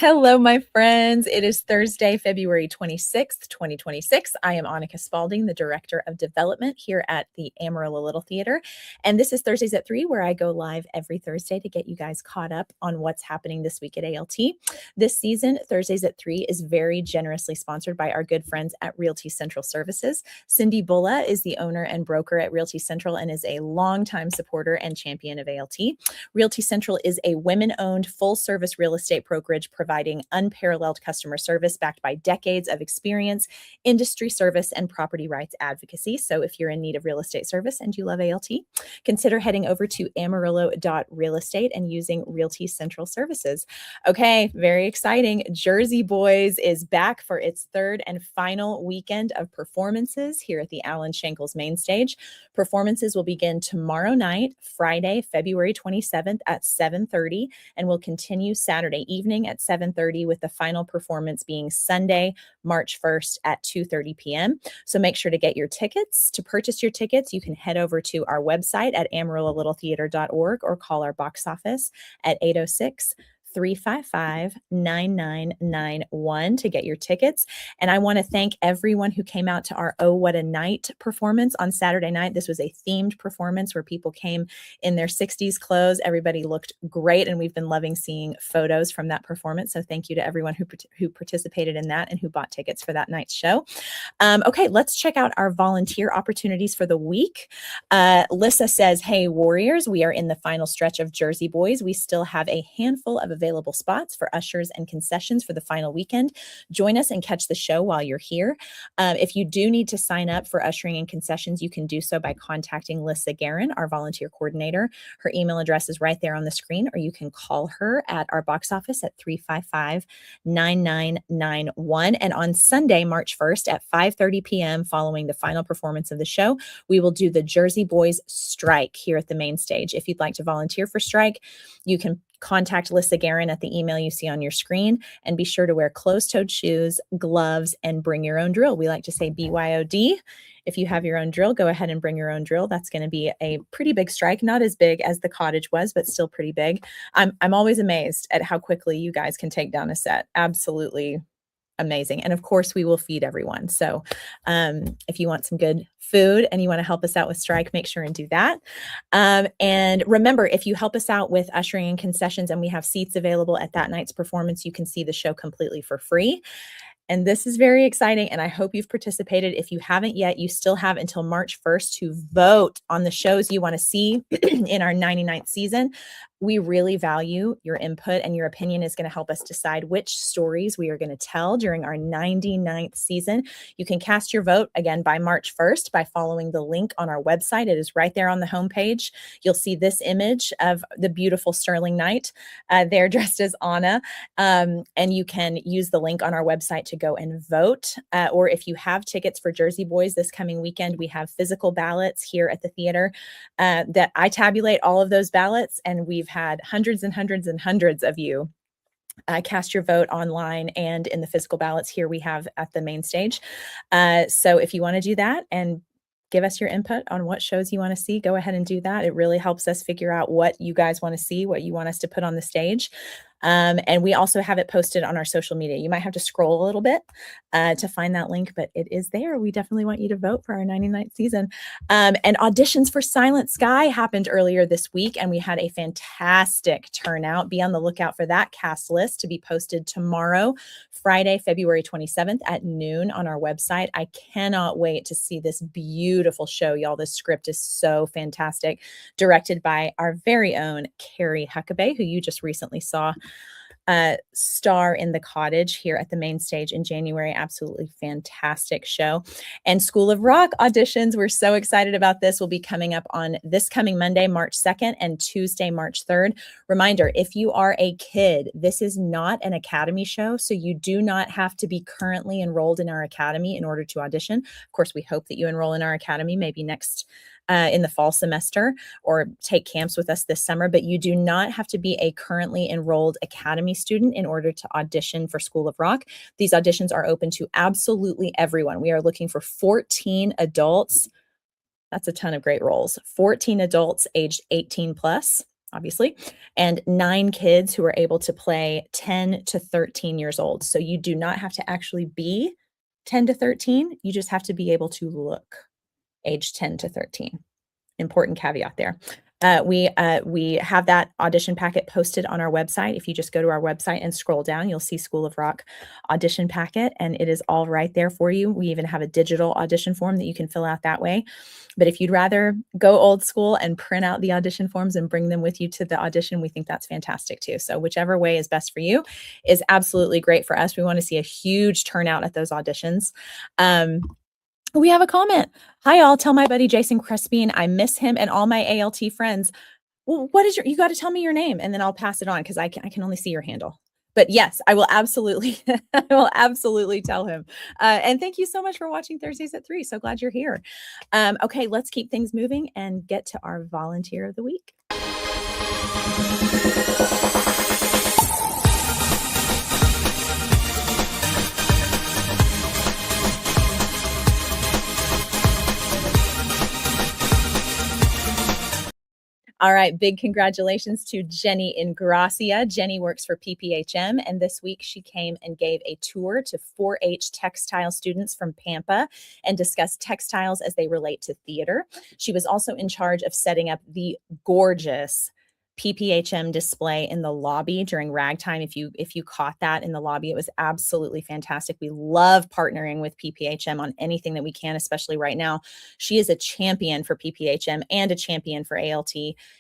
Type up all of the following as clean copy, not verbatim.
Hello, my friends. It is Thursday, February 26th, 2026. I am Annika Spalding, the Director of Development here at the Amarillo Little Theater. And this is Thursdays at 3, where I go live every Thursday to get you guys caught up on what's happening this week at ALT. This season, Thursdays at 3 is very generously sponsored by our good friends at Realty Central Services. Cindy Bulla is the owner and broker at Realty Central and is a longtime supporter and champion of ALT. Realty Central is a women-owned full-service real estate brokerage providing unparalleled customer service backed by decades of experience, industry service, and property rights advocacy. So if you're in need of real estate service and you love ALT, consider heading over to amarillo.realestate and using Realty Central Services. Okay, very exciting. Jersey Boys is back for its third and final weekend of performances here at the Alan Shankles main stage. Performances will begin tomorrow night, Friday, February 27th at 7:30, and will continue Saturday evening at 7:30, with the final performance being Sunday, March 1st at 2:30 p.m. So make sure to get your tickets. To purchase your tickets, you can head over to our website at amarillo-littletheater.org or call our box office at 806-355-9991 to get your tickets. And I want to thank everyone who came out to our Oh What a Night performance on Saturday night. This was a themed performance where people came in their 60s clothes. Everybody looked great, and we've been loving seeing photos from that performance. So thank you to everyone who participated in that and who bought tickets for that night's show. Okay, let's check out our volunteer opportunities for the week. Lissa says, hey, Warriors, we are in the final stretch of Jersey Boys. We still have a handful of available spots for ushers and concessions for the final weekend. Join us and catch the show while you're here. If you do need to sign up for ushering and concessions, you can do so by contacting Lissa Guerin, our volunteer coordinator. Her email address is right there on the screen, or you can call her at our box office at 355-9991. And on Sunday, March 1st at 5:30 p.m., following the final performance of the show, we will do the Jersey Boys Strike here at the main stage. If you'd like to volunteer for Strike, you can contact Lissa Guerin at the email you see on your screen, and be sure to wear closed-toed shoes, gloves, and bring your own drill. We like to say BYOD. If you have your own drill, go ahead and bring your own drill. That's going to be a pretty big strike, not as big as the cottage was, but still pretty big. I'm always amazed at how quickly you guys can take down a set. Absolutely amazing. And of course, we will feed everyone. So if you want some good food and you want to help us out with Strike, make sure and do that. And remember, if you help us out with ushering and concessions and we have seats available at that night's performance, you can see the show completely for free. And this is very exciting, and I hope you've participated. If you haven't yet, you still have until March 1st to vote on the shows you want to see in our 99th season. We really value your input, and your opinion is going to help us decide which stories we are going to tell during our 99th season. You can cast your vote again by March 1st by following the link on our website. It is right there on the homepage. You'll see this image of the beautiful Sterling Knight there dressed as Anna, and you can use the link on our website to go and vote. Or if you have tickets for Jersey Boys this coming weekend, we have physical ballots here at the theater that I tabulate all of those ballots, and we've had hundreds and hundreds and hundreds of you cast your vote online and in the physical ballots here we have at the main stage. So if you want to do that and give us your input on what shows you want to see, go ahead and do that. It really helps us figure out what you guys want to see, what you want us to put on the stage. And we also have it posted on our social media. You might have to scroll a little bit to find that link, but it is there. We definitely want you to vote for our 99th season. And auditions for Silent Sky happened earlier this week, and we had a fantastic turnout. Be on the lookout for that cast list to be posted tomorrow, Friday, February 27th at noon on our website. I cannot wait to see this beautiful show, y'all. This script is so fantastic, directed by our very own Carrie Huckabee, who you just recently saw star in The Cottage here at the main stage in January. Absolutely fantastic show. And School of Rock auditions, we're so excited about this, will be coming up on this coming Monday, March 2nd and Tuesday, March 3rd. Reminder, if you are a kid, this is not an academy show, so you do not have to be currently enrolled in our academy in order to audition. Of course, we hope that you enroll in our academy maybe next in the fall semester or take camps with us this summer, but you do not have to be a currently enrolled academy student in order to audition for School of Rock. These auditions are open to absolutely everyone. We are looking for 14 adults. That's a ton of great roles. 14 adults aged 18 plus. obviously, and 9 kids who are able to play 10 to 13 years old. So you do not have to actually be 10 to 13, you just have to be able to look age 10 to 13. Important caveat there. We have that audition packet posted on our website. If you just go to our website and scroll down, you'll see School of Rock audition packet, and it is all right there for you. We even have a digital audition form that you can fill out that way. But if you'd rather go old school and print out the audition forms and bring them with you to the audition, we think that's fantastic too. So whichever way is best for you is absolutely great for us. We want to see a huge turnout at those auditions. We have a comment. Hi, all. Tell my buddy Jason Crespin I miss him and all my ALT friends. Well, what is you got to tell me your name and then I'll pass it on because I can only see your handle. But yes, I will absolutely, I will absolutely tell him. And thank you so much for watching Thursdays at 3. So glad you're here. Okay, let's keep things moving and get to our volunteer of the week. All right, big congratulations to Jenny Ingracia. Jenny works for PPHM, and this week she came and gave a tour to 4-H textile students from Pampa and discussed textiles as they relate to theater. She was also in charge of setting up the gorgeous PPHM display in the lobby during ragtime. If you caught that in the lobby, it was absolutely fantastic. We love partnering with PPHM on anything that we can, especially right now. She is a champion for PPHM and a champion for ALT.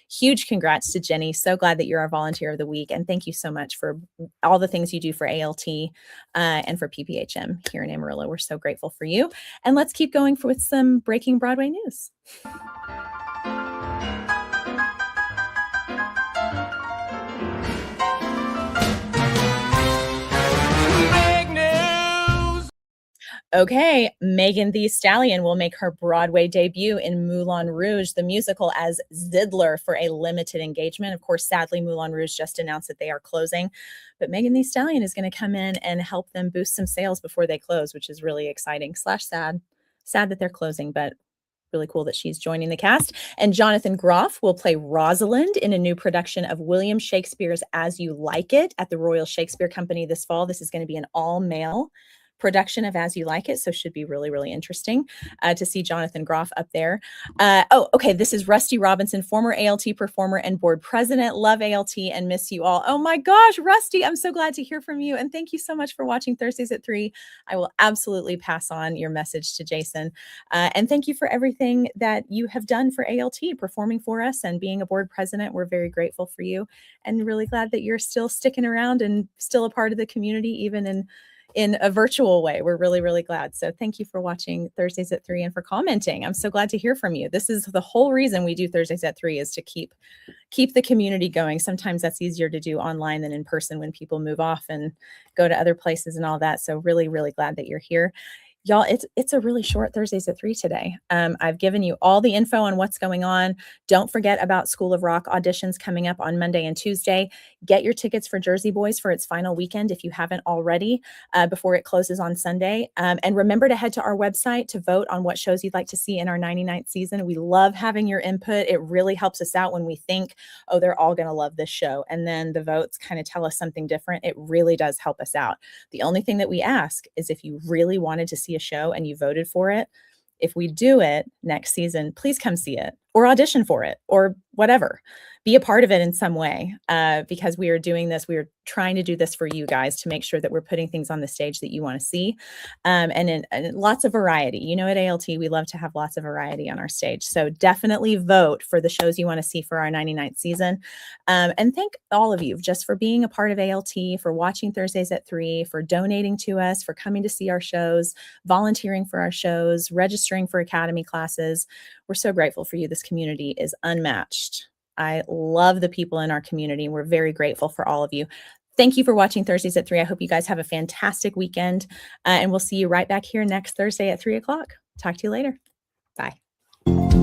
Huge congrats to Jenny. So glad that you're our volunteer of the week. And thank you so much for all the things you do for ALT and for PPHM here in Amarillo. We're so grateful for you. And let's keep going with some breaking Broadway news. Okay, Megan Thee Stallion will make her Broadway debut in Moulin Rouge, the musical, as Zidler for a limited engagement. Of course, sadly, Moulin Rouge just announced that they are closing, but Megan Thee Stallion is going to come in and help them boost some sales before they close, which is really exciting / sad. Sad that they're closing, but really cool that she's joining the cast. And Jonathan Groff will play Rosalind in a new production of William Shakespeare's As You Like It at the Royal Shakespeare Company this fall. This is going to be an all-male production of As You Like It, so should be really, really interesting to see Jonathan Groff up there. Okay, this is Rusty Robinson, former ALT performer and board president. Love ALT and miss you all. Oh my gosh, Rusty, I'm so glad to hear from you, and thank you so much for watching Thursdays at 3. I will absolutely pass on your message to Jason, and thank you for everything that you have done for ALT, performing for us and being a board president. We're very grateful for you and really glad that you're still sticking around and still a part of the community, even in a virtual way. We're really, really glad. So thank you for watching Thursdays at 3 and for commenting. I'm so glad to hear from you. This is the whole reason we do Thursdays at 3 is to keep the community going. Sometimes that's easier to do online than in person when people move off and go to other places and all that. So really, really glad that you're here. Y'all, it's a really short Thursdays at 3 today. I've given you all the info on what's going on. Don't forget about School of Rock auditions coming up on Monday and Tuesday. Get your tickets for Jersey Boys for its final weekend if you haven't already before it closes on Sunday. And remember to head to our website to vote on what shows you'd like to see in our 99th season. We love having your input. It really helps us out when we think, oh, they're all going to love this show. And then the votes kind of tell us something different. It really does help us out. The only thing that we ask is if you really wanted to see a show and you voted for it, if we do it next season, please come see it or audition for it or whatever. Be a part of it in some way because we are doing this. We are trying to do this for you guys to make sure that we're putting things on the stage that you want to see and lots of variety. You know, at ALT, we love to have lots of variety on our stage. So definitely vote for the shows you want to see for our 99th season. And thank all of you just for being a part of ALT, for watching Thursdays at 3, for donating to us, for coming to see our shows, volunteering for our shows, registering for academy classes. We're so grateful for you. This community is unmatched. I love the people in our community. We're very grateful for all of you. Thank you for watching Thursdays at 3. I hope you guys have a fantastic weekend, and we'll see you right back here next Thursday at 3 o'clock. Talk to you later. Bye.